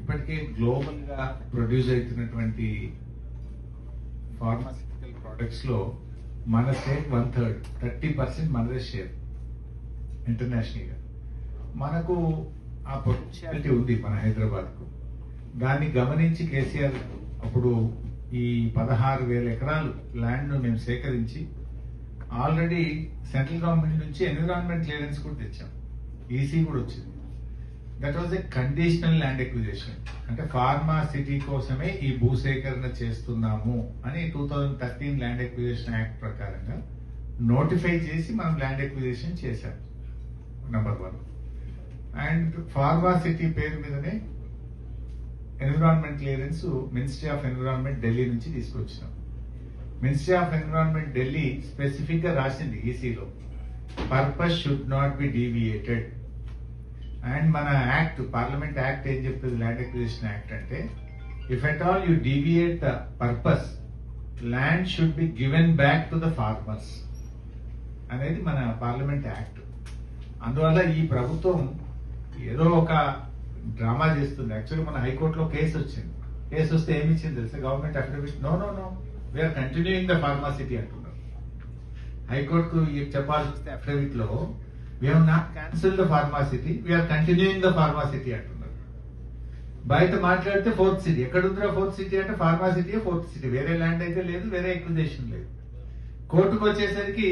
ఇప్పటికే గ్లోబల్ గా ప్రొడ్యూస్ అవుతున్నటువంటి ఫార్మాసిటికల్ ప్రొడక్ట్స్ లో మన స్టేట్ 1/3 30% మనదే షేర్ ఇంటర్నేషనల్ గా. మనకు ఆ పొటెన్షియాలిటీ ఉంది మన హైదరాబాద్ కు. దాన్ని గమనించి కేసీఆర్ అప్పుడు ఈ 16,000 ఎకరాలు ల్యాండ్ ను మేము సేకరించి ఆల్రెడీ సెంట్రల్ గవర్నమెంట్ నుంచి ఎన్విరాన్మెంట్ క్లియరెన్స్ కూడా తెచ్చాం. ఈసీ కూడా వచ్చింది. That was a conditional land acquisition. అంటే ఫార్మా సిటీ కోసమే ఈ భూసేకరణ చేస్తున్నాము అని 2013 ల్యాండ్ ఎక్విజిషన్ యాక్ట్ ప్రకారంగా నోటిఫై చేసి మనం ల్యాండ్ ఎక్విజిషన్ చేశాం. నంబర్ 1. అండ్ ఫార్మా సిటీ పేరు మీదనే environment clearance ministry of environment Delhi నుంచి తీసుకొచ్చినాం. Ministry of environment Delhi specific గా రాసింది ఈసీలో, purpose should not be deviated. And మన యాక్ట్, పార్లమెంట్ యాక్ట్ ఏం చెప్తుంది, ల్యాండ్ ఎక్విజిషన్ యాక్ట్ అంటే, if at all you deviate the purpose, land should be given back to the farmers అనేది మన parliament act. అందువల్ల ఈ ప్రభుత్వం ఏదో ఒక డ్రామా చేస్తుంది. యాక్చువల్లీ మన హైకోర్టులో కేసు వచ్చింది. కేసు వస్తే ఏమి ఇచ్చింది తెలుసా, government affidavit, no we're continuing the Pharma City అంటున్నారు. హైకోర్టుకు చెప్పాల్సి వస్తే అఫిడవిట్ లో we have not cancelled the pharmacity, we are continuing the pharmacity అంటున్నారు. బయట మాట్లాడితే 4th సిటీ, ఎక్కడుందిరా 4th సిటీ అంటే ఫార్మాసిటీ 4th సిటీ, వేరే ల్యాండ్ అయితే లేదు, వేరే ఎక్విజిషన్ లేదు. కోర్టుకు వచ్చేసరికి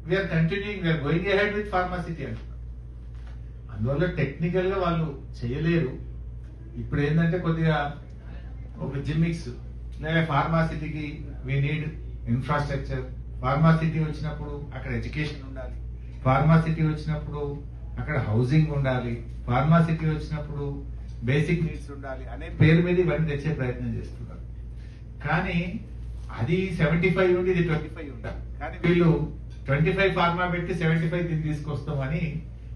we're continuing, we're going ahead with Pharma City అంటున్నారు. అందువల్ల టెక్నికల్ గా వాళ్ళు చేయలేరు. ఇప్పుడు ఏంటంటే కొద్దిగా ఒక జిమ్మిక్స్, లేదా ఫార్మాసిటీకి వీ నీడ్ ఇన్ఫ్రాస్ట్రక్చర్, ఫార్మాసిటీ వచ్చినప్పుడు అక్కడ ఎడ్యుకేషన్ ఉండాలి, ఫార్మాసిటీ వచ్చినప్పుడు అక్కడ హౌసింగ్ ఉండాలి, ఫార్మాసిటీ వచ్చినప్పుడు బేసిక్ నీడ్స్ ఉండాలి అనే పేరు మీద ఇవన్నీ తెచ్చే ప్రయత్నం చేస్తున్నారు. కానీ అది 75 ఉండి ఇది 25 ఉండాలి. కానీ వీళ్ళు 25 ఫార్మా పెట్టి 75 దీన్ని తీసుకొస్తామని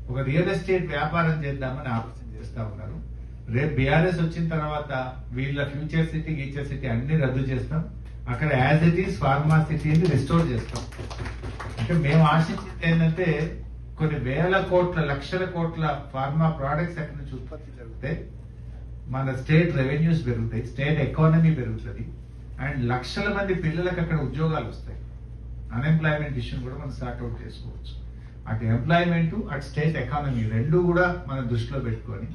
ఒక రియల్ ఎస్టేట్ వ్యాపారం చేద్దామని ఆలోచన చేస్తా ఉన్నారు. రేపు బీఆర్ఎస్ వచ్చిన తర్వాత వీళ్ళ ఫ్యూచర్ సిటీ, గీచర్ సిటీ అన్ని రద్దు చేస్తాం. అక్కడ యాజ్ ఇట్ ఈస్ ఫార్మా సిటీని రిస్టోర్ చేస్తాం. అంటే మేము ఆశించింది ఏంటంటే కొన్ని వేల కోట్ల, లక్షల కోట్ల ఫార్మా ప్రోడక్ట్స్ అక్కడి నుంచి ఉత్పత్తి జరిగితే మన స్టేట్ రెవెన్యూస్ పెరుగుతాయి, స్టేట్ ఎకానమీ పెరుగుతుంది, అండ్ లక్షల మంది పిల్లలకు అక్కడ ఉద్యోగాలు వస్తాయి. అన్ఎంప్లాయ్మెంట్ ఇష్యూని కూడా మనం సార్ట్అవుట్ చేసుకోవచ్చు. అటు ఎంప్లాయ్మెంట్, అటు స్టేట్ ఎకానమీ రెండు కూడా మనం దృష్టిలో పెట్టుకొని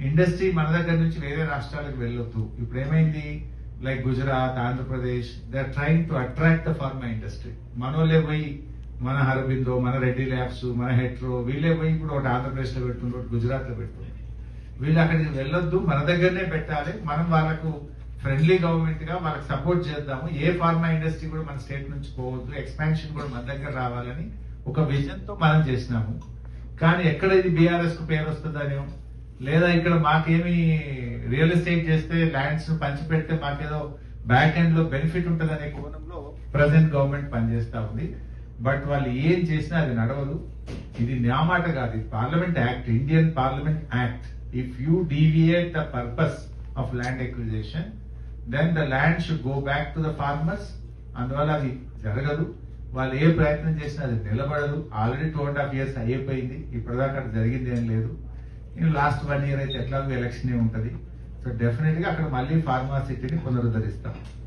ఇండస్ట్రీ మన దగ్గర నుంచి వేరే రాష్ట్రాలకు వెళ్ళొద్దు. ఇప్పుడు ఏమైంది, like Gujarat, Andhra Pradesh, they are trying to attract the pharma industry. మనోళ్ళే పోయి మన హరబిందో, మన రెడ్డి ల్యాబ్స్, మన హెట్రో, వీళ్ళే పోయి ఇప్పుడు ఒకటి ఆంధ్రప్రదేశ్ లో పెడుతున్నారు, ఒకటి గుజరాత్ లో పెడుతున్నారు. వీళ్ళు అక్కడికి వెళ్ళొద్దు, మన దగ్గరనే పెట్టాలి. మనం వాళ్ళకు ఫ్రెండ్లీ గవర్నమెంట్ గా వాళ్ళకి సపోర్ట్ చేద్దాము. ఏ ఫార్మా ఇండస్ట్రీ కూడా మన స్టేట్ నుంచి పోవద్దు, ఎక్స్పాన్షన్ కూడా మన దగ్గర రావాలని ఒక విజన్ తో మనం చేసినాము. కానీ ఎక్కడ ఇది బీఆర్ఎస్ కు పేరు వస్తుందనో, లేదా ఇక్కడ మాకేమి రియల్ ఎస్టేట్ చేస్తే ల్యాండ్స్ పంచిపెడితే మాకేదో బ్యాక్ ఎండ్ లో బెనిఫిట్ ఉంటుందనే కోణంలో ప్రజెంట్ గవర్నమెంట్ పనిచేస్తా ఉంది. బట్ వాళ్ళు ఏం చేసినా అది నడవదు. ఇది నా మాట కాదు, ఇది parliament act, Indian parliament act. If you deviate the purpose of land acquisition, then the land should go back to the farmers. అందువల్ల అది జరగదు. వాళ్ళు ఏ ప్రయత్నం చేసినా అది నిలబడదు. ఆల్రెడీ 2.5 years అయిపోయింది, ఇప్పటిదాకా అక్కడ జరిగింది ఏం లేదు. లాస్ట్ 1 year అయితే ఎట్లాగో ఎలక్షన్ ఉంటుంది. సో డెఫినెట్ గా అక్కడ మళ్ళీ ఫార్మా సిటీని పునరుద్ధరిస్తాం.